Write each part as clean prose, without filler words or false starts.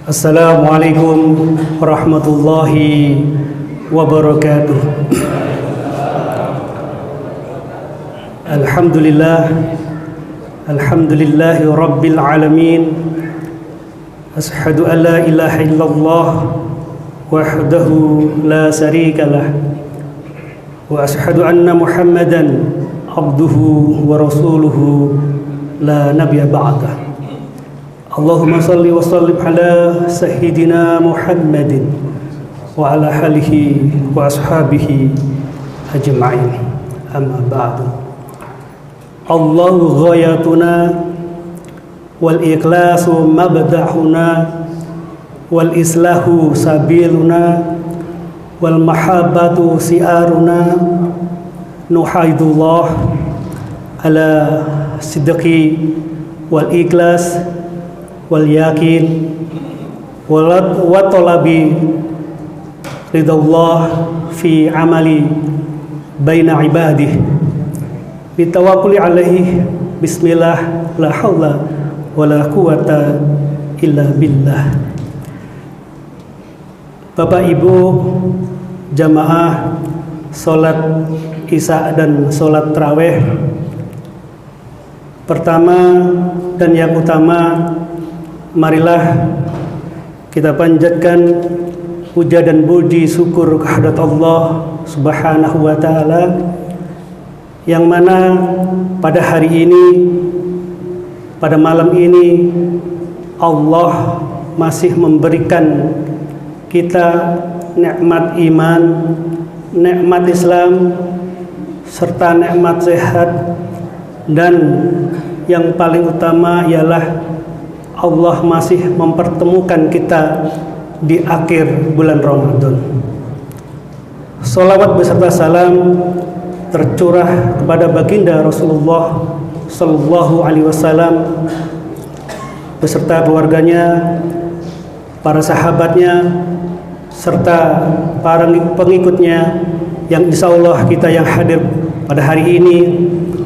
Assalamualaikum warahmatullahi wabarakatuh. Alhamdulillahi rabbil alamin. Ashhadu an la ilaha illallah wahdahu la syarika lah. Wa ashhadu anna Muhammadan abduhu wa rasuluhu la nabiyya ba'dah. Allahumma salli wa sallim ala sayyidina Muhammadin wa ala alihi wa ashabihi ajma'in. Amma ba'du. Allahu ghayatuna wal ikhlasu mabda'una wal islahu sabiluna wal mahabbatu si'aruna. Nuhaidullah ala sidqi wal ikhlas wal yakin wa talabi ridallah fi amali baina ibadih bitawakkuli alaihi. Bismillah, la haula wala quwata illa billah. Bapak Ibu jamaah salat Isya dan salat tarawih, pertama dan yang utama, marilah kita panjatkan puja dan puji syukur kehadirat Allah Subhanahu wa ta'ala, yang mana pada hari ini, pada malam ini, Allah masih memberikan kita nikmat iman, nikmat Islam, serta nikmat sehat, dan yang paling utama ialah Allah masih mempertemukan kita di akhir bulan Ramadan. Salawat beserta salam tercurah kepada baginda Rasulullah Sallallahu Alaihi Wasallam beserta keluarganya, para sahabatnya, serta para pengikutnya, yang insya Allah kita yang hadir pada hari ini,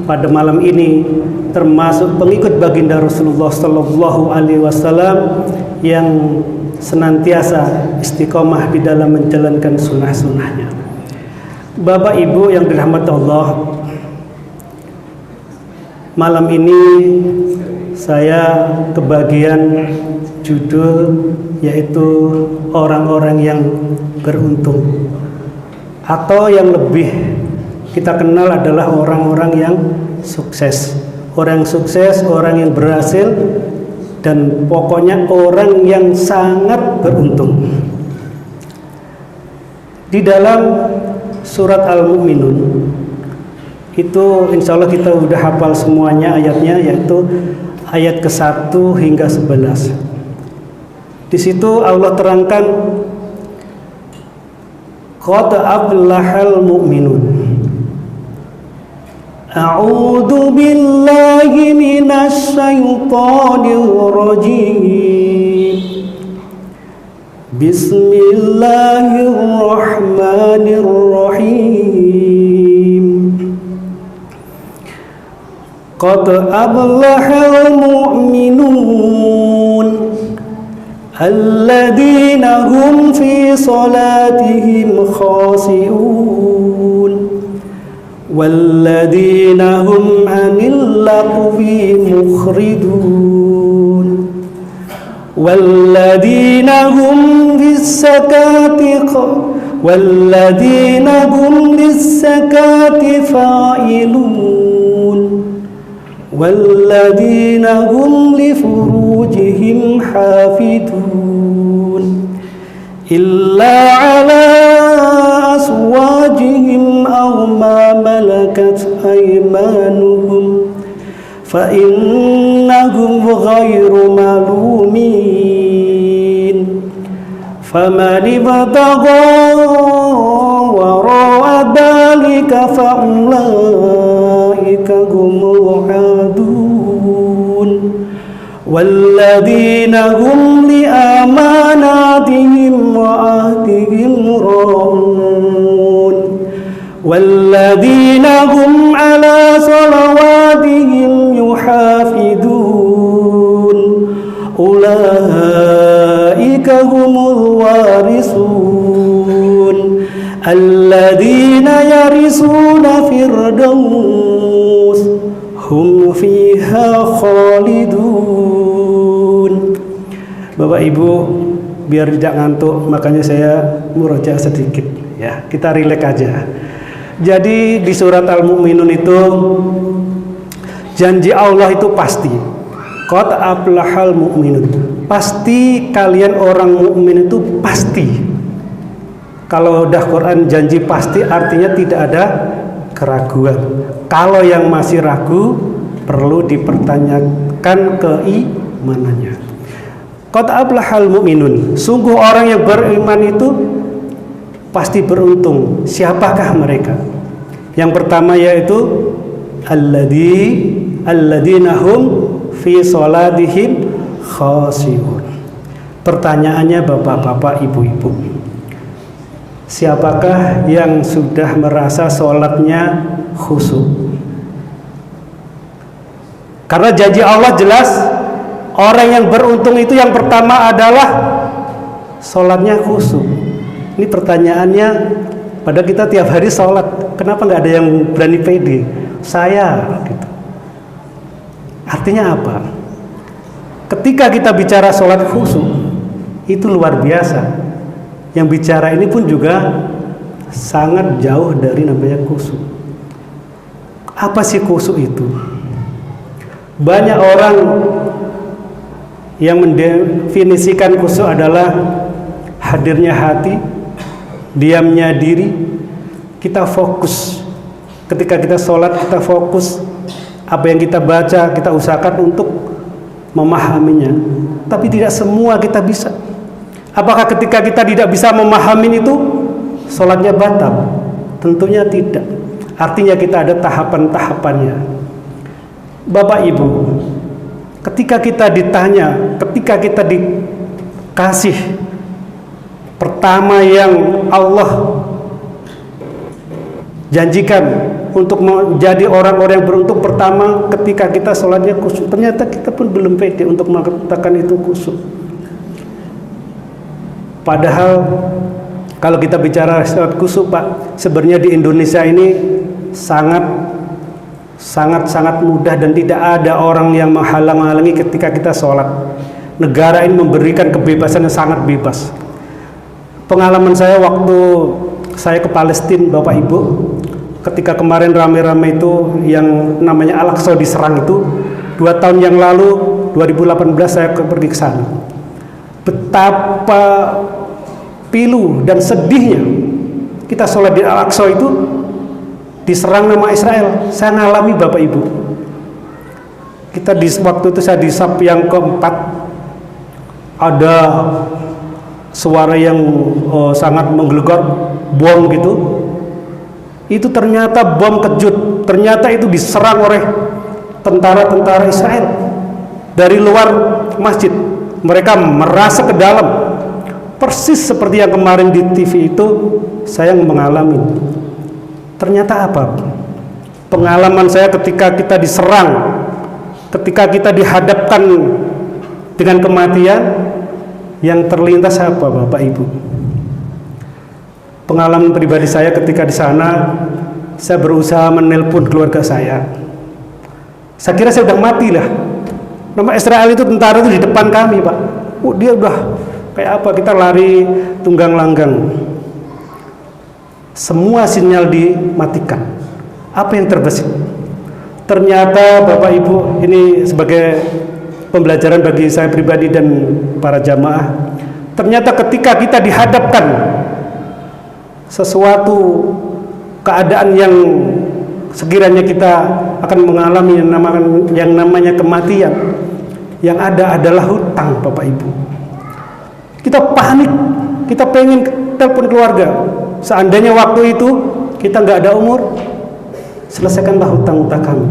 pada malam ini, termasuk pengikut baginda Rasulullah Sallallahu Alaihi Wasallam yang senantiasa istiqomah di dalam menjalankan sunnah-sunnahnya. Bapak Ibu yang dirahmati Allah, malam ini saya kebagian judul, yaitu orang-orang yang beruntung, atau yang lebih kita kenal adalah orang-orang yang sukses. Orang sukses, orang yang berhasil, dan pokoknya orang yang sangat beruntung. Di dalam surat Al-Mu'minun itu insya Allah kita udah hafal semuanya ayatnya, yaitu ayat ke-1 hingga 11. Di situ Allah terangkan, qad aflahal mu'minun. A'udzu billahi minasy syaithanir rajim. Bismillahirrahmanirrahim. Qad aflahal mu'minun alladzina hum fi salatihim khashi'un walladzina hum 'anil lagwi mukhridun walladzina hum lis-zakati fa'ilun walladzina hum li furujihim hafidun illa 'ala aswajihim aw ma malakat aymanuhum fa innahum ghairu malumin faman ibtagha wara'a dhalika fa ulaika humul 'adun walladzina hum li amanatihim wa ahdihim ra'un walladzina hum ala salawatihim yuhafidun ulaika humul warisun alladzina yarisuna firdaus hum fiha khalidun. Bapak Ibu, biar tidak ngantuk, makanya saya murojaah sedikit ya. Kita rileks aja. Jadi di surat Al-Mu'minun itu janji Allah itu pasti. Qad aflahal mu'minun. Pasti kalian orang mukmin itu pasti. Kalau udah Quran janji pasti artinya tidak ada keraguan. Kalau yang masih ragu perlu dipertanyakan keimanannya. Qad aflahal mu'minun. Sungguh orang yang beriman itu pasti beruntung. Siapakah mereka? Yang pertama yaitu alladzina hum fi sholatihim khashi'un. Pertanyaannya bapak-bapak, ibu-ibu, siapakah yang sudah merasa sholatnya khusyuk? Karena janji Allah jelas, orang yang beruntung itu yang pertama adalah sholatnya khusyuk. Ini pertanyaannya, pada kita tiap hari sholat, kenapa nggak ada yang berani pede? Saya gitu. Artinya apa? Ketika kita bicara sholat khusyuk, itu luar biasa. Yang bicara ini pun juga sangat jauh dari namanya khusyuk. Apa sih khusyuk itu? Banyak orang yang mendefinisikan khusyuk adalah hadirnya hati, diamnya diri, kita fokus. Ketika kita sholat, kita fokus. Apa yang kita baca, kita usahakan untuk memahaminya. Tapi tidak semua kita bisa. Apakah ketika kita tidak bisa memahami itu, sholatnya batal? Tentunya tidak. Artinya kita ada tahapan-tahapannya. Bapak Ibu, ketika kita ditanya, ketika kita dikasih pertama yang Allah janjikan untuk menjadi orang-orang yang beruntung pertama ketika kita sholatnya khusyuk, ternyata kita pun belum pede untuk mengatakan itu khusyuk. Padahal kalau kita bicara sholat khusyuk, Pak, sebenarnya di Indonesia ini sangat mudah dan tidak ada orang yang menghalang-halangi ketika kita sholat. Negara ini memberikan kebebasan yang sangat bebas. Pengalaman saya waktu saya ke Palestina, Bapak Ibu, ketika kemarin rame-rame itu yang namanya Al-Aqsa diserang itu 2 tahun yang lalu, 2018 saya pergi ke sana. Betapa pilu dan sedihnya kita sholat di Al-Aqsa itu diserang nama Israel. Saya ngalami, Bapak Ibu. Kita di waktu itu saya di saf yang keempat, ada suara yang sangat menggelegar, bom gitu. Itu ternyata bom kejut. Ternyata itu diserang oleh tentara-tentara Israel dari luar masjid. Mereka merasa ke dalam. Persis seperti yang kemarin di TV itu saya mengalami. Ternyata apa? Pengalaman saya ketika kita diserang, ketika kita dihadapkan dengan kematian, yang terlintas apa, Bapak Ibu? Pengalaman pribadi saya ketika di sana, saya berusaha menelpon keluarga saya. Saya kira saya udah mati lah. Nama Israel itu, tentara itu di depan kami, Pak. Dia udah kayak apa? Kita lari tunggang langgang. Semua sinyal dimatikan. Apa yang terbesit? Ternyata Bapak Ibu, ini sebagai pembelajaran bagi saya pribadi dan para jamaah. Ternyata ketika kita dihadapkan sesuatu keadaan yang sekiranya kita akan mengalami yang namanya kematian, yang ada adalah hutang, Bapak Ibu. Kita panik, kita pengen telepon keluarga. Seandainya waktu itu kita nggak ada umur, selesaikanlah hutang-hutang kami.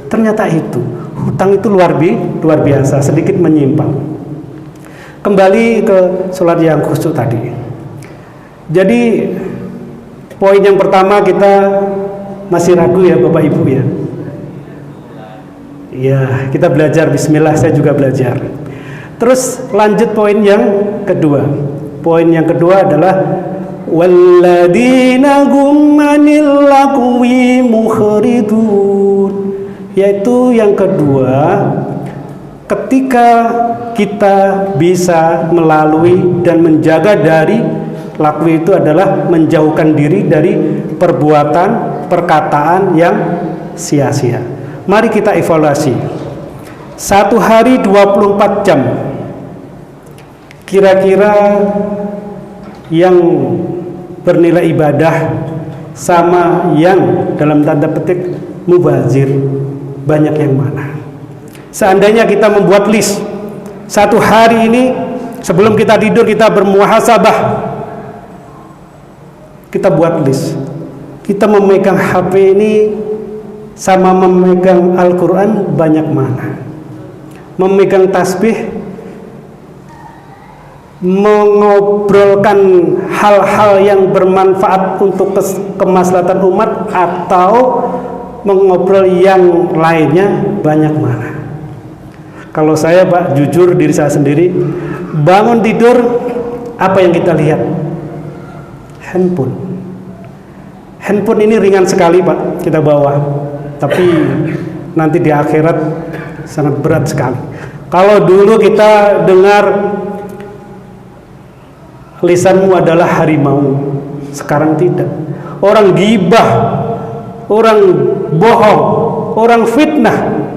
Ternyata itu hutang itu luar biasa. Sedikit menyimpang. Kembali ke sholat yang khusyuk tadi. Jadi poin yang pertama, kita Masih ragu ya Bapak Ibu ya? Ya, kita belajar. Bismillah, saya juga belajar. Terus lanjut poin yang kedua. Poin yang kedua adalah walladzina hum 'anil lagwi mukhridun. Yaitu yang kedua, ketika kita bisa melalui dan menjaga dari lagwi, itu adalah menjauhkan diri dari perbuatan, perkataan yang sia-sia. Mari kita evaluasi. Satu hari 24 jam. Kira-kira yang bernilai ibadah sama yang dalam tanda petik mubazir, banyak yang mana? Seandainya kita membuat list, satu hari ini sebelum kita tidur kita bermuhasabah, kita buat list, kita memegang HP ini sama memegang Al-Quran banyak mana? Memegang tasbih, mengobrolkan hal-hal yang bermanfaat untuk kemaslahatan umat, atau mengobrol yang lainnya banyak mana? Kalau saya Pak, jujur diri saya sendiri, bangun tidur apa yang kita lihat? Handphone. Handphone ini ringan sekali Pak kita bawa, tapi nanti di akhirat sangat berat sekali. Kalau dulu kita dengar lisanmu adalah harimau, sekarang tidak. Orang gibah, orang bohong, orang fitnah,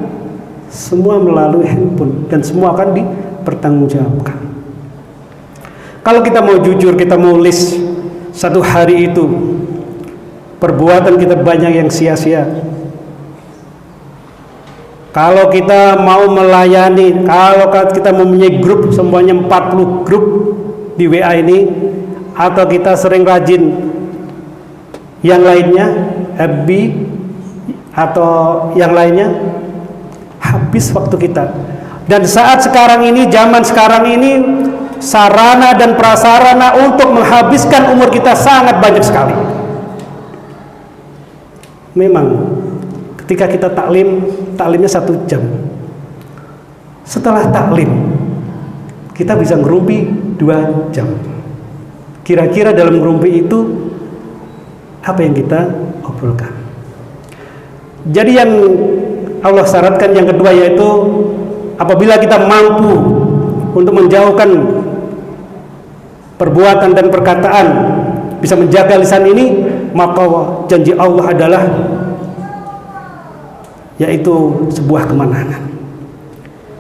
semua melalui handphone dan semua akan dipertanggungjawabkan. Kalau kita mau jujur, kita mau list satu hari itu perbuatan kita banyak yang sia-sia. Kalau kita mau melayani, kalau kita mempunyai grup semuanya 40 grup di WA ini, atau kita sering rajin yang lainnya, FB atau yang lainnya, habis waktu kita. Dan saat sekarang ini, zaman sekarang ini, sarana dan prasarana untuk menghabiskan umur kita sangat banyak sekali. Memang ketika kita taklimnya 1 jam. Setelah taklim kita bisa ngerumpi 2 jam. Kira-kira dalam ngerumpi itu apa yang kita obrolkan? Jadi yang Allah syaratkan yang kedua, yaitu apabila kita mampu untuk menjauhkan perbuatan dan perkataan, bisa menjaga lisan ini, maka janji Allah adalah yaitu sebuah kemenangan.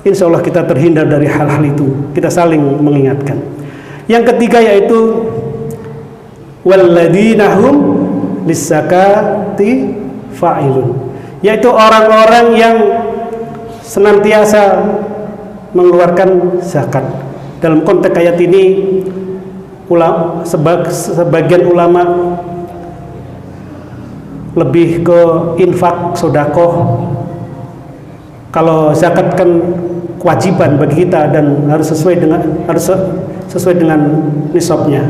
Insya Allah kita terhindar dari hal-hal itu. Kita saling mengingatkan. Yang ketiga yaitu walladzina hum lis-zakati fa'ilun, yaitu orang-orang yang senantiasa mengeluarkan zakat. Dalam konteks ayat ini sebagian ulama lebih ke infak, sodakoh. Kalau zakat kan kewajiban bagi kita dan harus sesuai dengan nisabnya.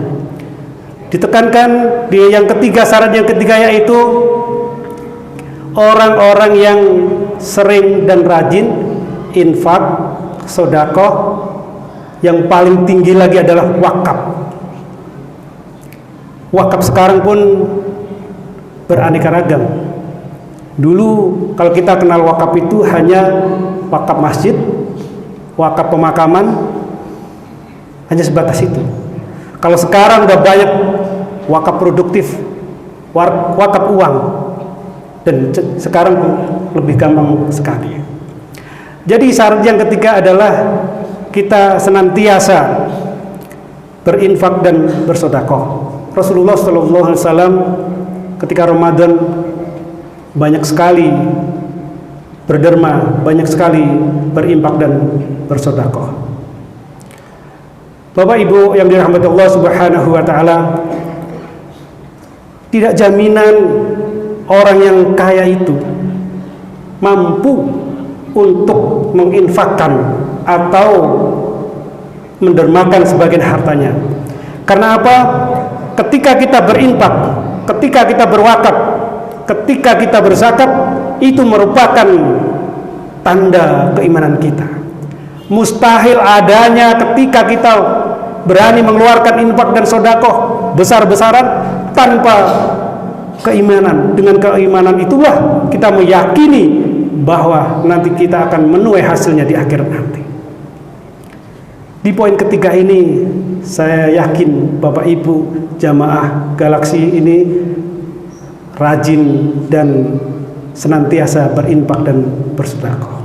Ditekankan di yang ketiga, syarat yang ketiga yaitu orang-orang yang sering dan rajin infak, sodakoh. Yang paling tinggi lagi adalah wakaf. Wakaf sekarang pun beraneka ragam. Dulu kalau kita kenal wakaf itu hanya wakaf masjid, wakaf pemakaman, hanya sebatas itu. Kalau sekarang udah banyak wakaf produktif, wakaf uang, dan sekarang lebih gampang sekali. Jadi syarat yang ketiga adalah kita senantiasa berinfak dan bersedekah. Rasulullah SAW ketika Ramadan banyak sekali berderma, banyak sekali berinfak dan bersedekah. Bapak Ibu yang dirahmati Allah Subhanahu wa taala, tidak jaminan orang yang kaya itu mampu untuk menginfakkan atau mendermakan sebagian hartanya. Karena apa? Ketika kita berinfak, ketika kita berwakaf, ketika kita berzakat itu merupakan tanda keimanan kita. Mustahil adanya ketika kita berani mengeluarkan infak dan sedekah besar-besaran tanpa keimanan. Dengan keimanan itulah kita meyakini bahwa nanti kita akan menuai hasilnya di akhirat nanti. Di poin ketiga ini saya yakin Bapak Ibu jamaah Galaksi ini rajin dan senantiasa berinfak dan bersedekah.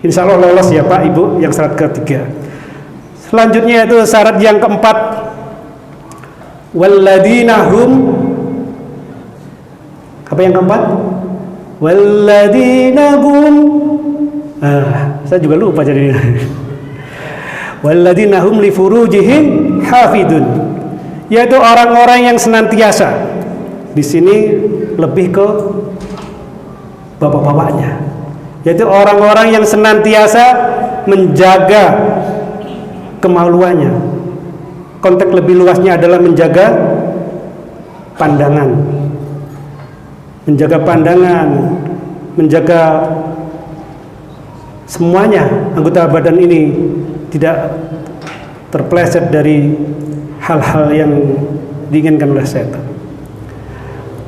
Insya Allah lolos ya Pak Ibu yang syarat ketiga. Selanjutnya itu syarat yang keempat, walladzina hum, apa yang keempat? Walladzina hum, saya juga lupa jadi. Walladzina hum li furujihim hafidun, yaitu orang-orang yang senantiasa. Di sini lebih ke bapak-bapaknya, yaitu orang-orang yang senantiasa menjaga kemaluannya. Konteks lebih luasnya adalah menjaga pandangan, menjaga semuanya anggota badan ini tidak terpeleset dari hal-hal yang diinginkan oleh setan.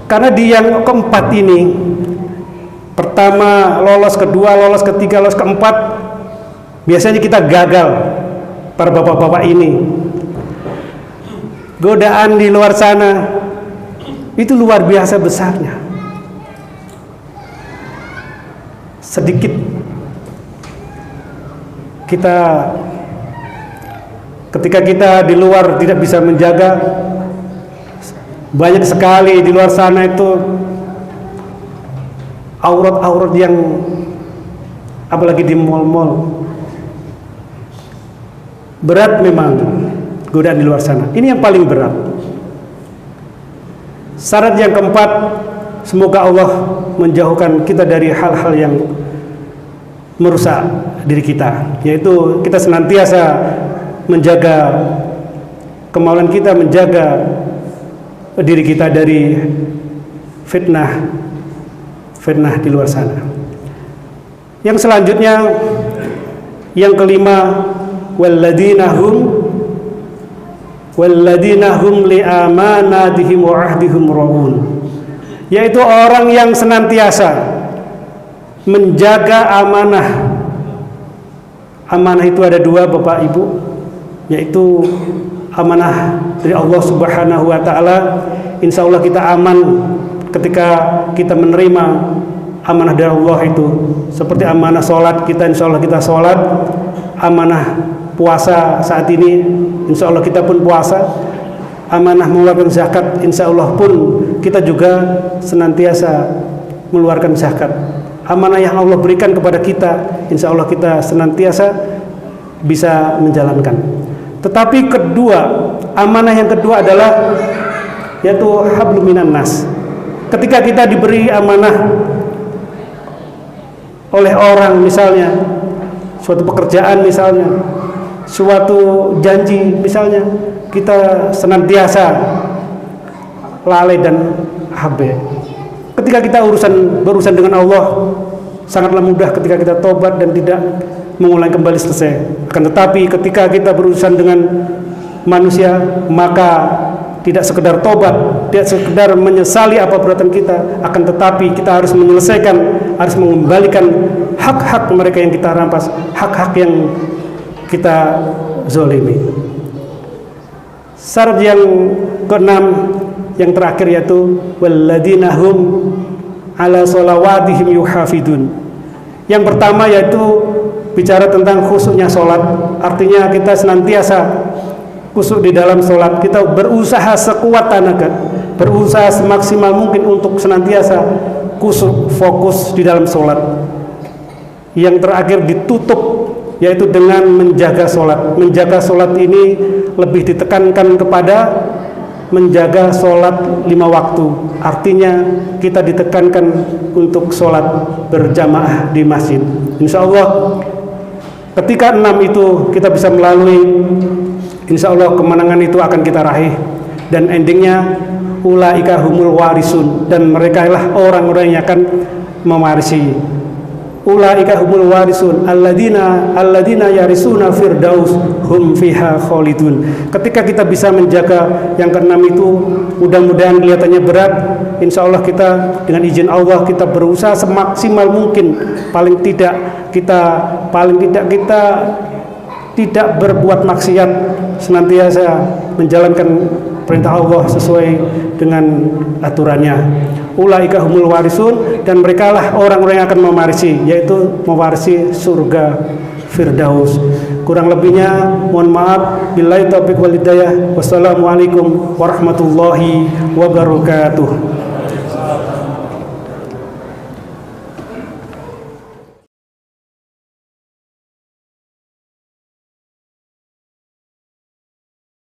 Karena di yang keempat ini, pertama lolos, kedua lolos, ketiga lolos, keempat biasanya kita gagal. Para bapak-bapak ini, godaan di luar sana itu luar biasa besarnya. Sedikit kita ketika kita di luar tidak bisa menjaga, banyak sekali di luar sana itu aurat-aurat yang, apalagi di mal-mal, berat memang godaan di luar sana. Ini yang paling berat. Syarat yang keempat, semoga Allah menjauhkan kita dari hal-hal yang merusak diri kita, yaitu kita senantiasa menjaga kemaluan kita, menjaga diri kita dari fitnah di luar sana. Yang selanjutnya, yang kelima, walladzina hum li amanatihim wa ahdihim raun, yaitu orang yang senantiasa menjaga amanah. Amanah itu ada dua Bapak Ibu, yaitu amanah dari Allah Subhanahu wa ta'ala. Insya Allah kita aman ketika kita menerima amanah dari Allah itu. Seperti amanah sholat kita, insya Allah kita sholat. Amanah puasa saat ini, insya Allah kita pun puasa. Amanah mengeluarkan zakat, insya Allah pun kita juga senantiasa mengeluarkan zakat. Amanah yang Allah berikan kepada kita, insya Allah kita senantiasa bisa menjalankan. Tetapi amanah yang kedua adalah yaitu hablum minan nas. Ketika kita diberi amanah oleh orang, misalnya suatu pekerjaan, misalnya suatu janji, misalnya kita senantiasa lalai dan abai. Ketika kita berurusan dengan Allah, sangatlah mudah ketika kita tobat dan tidak mengulang kembali, selesai. Akan tetapi ketika kita berurusan dengan manusia, maka tidak sekedar tobat, tidak sekedar menyesali apa perbuatan kita, akan tetapi kita harus menyelesaikan, harus mengembalikan hak-hak mereka yang kita rampas, hak-hak yang kita zolimi. Syarat yang keenam, yang terakhir, yaitu walladzina hum ala sholawatihim yuhafidun. Yang pertama yaitu bicara tentang khusyuknya sholat. Artinya kita senantiasa khusyuk di dalam sholat. Kita berusaha sekuat tenaga, berusaha semaksimal mungkin untuk senantiasa khusyuk, fokus di dalam sholat. Yang terakhir ditutup, yaitu dengan menjaga sholat. Menjaga sholat ini lebih ditekankan kepada menjaga sholat 5 waktu. Artinya kita ditekankan untuk sholat berjamaah di masjid. Insya Allah ketika 6 itu kita bisa melalui, insya Allah kemenangan itu akan kita raih. Dan endingnya ulaika humul warisun, dan mereka lah orang-orang yang akan mewarisi. Ulaika humul warisun alladzina yarisuna firdaus hum fiha khalidun. Ketika kita bisa menjaga yang keenam itu, mudah-mudahan kelihatannya berat, insya Allah kita dengan izin Allah kita berusaha semaksimal mungkin, paling tidak kita tidak berbuat maksiat, senantiasa menjalankan perintah Allah sesuai dengan aturannya. Ulaika humul warisun, dan mereka lah orang-orang yang akan mewarisi, yaitu mewarisi surga Firdaus. Kurang lebihnya mohon maaf. Billahi taufiq wal hidayah. Wassalamualaikum warahmatullahi wabarakatuh.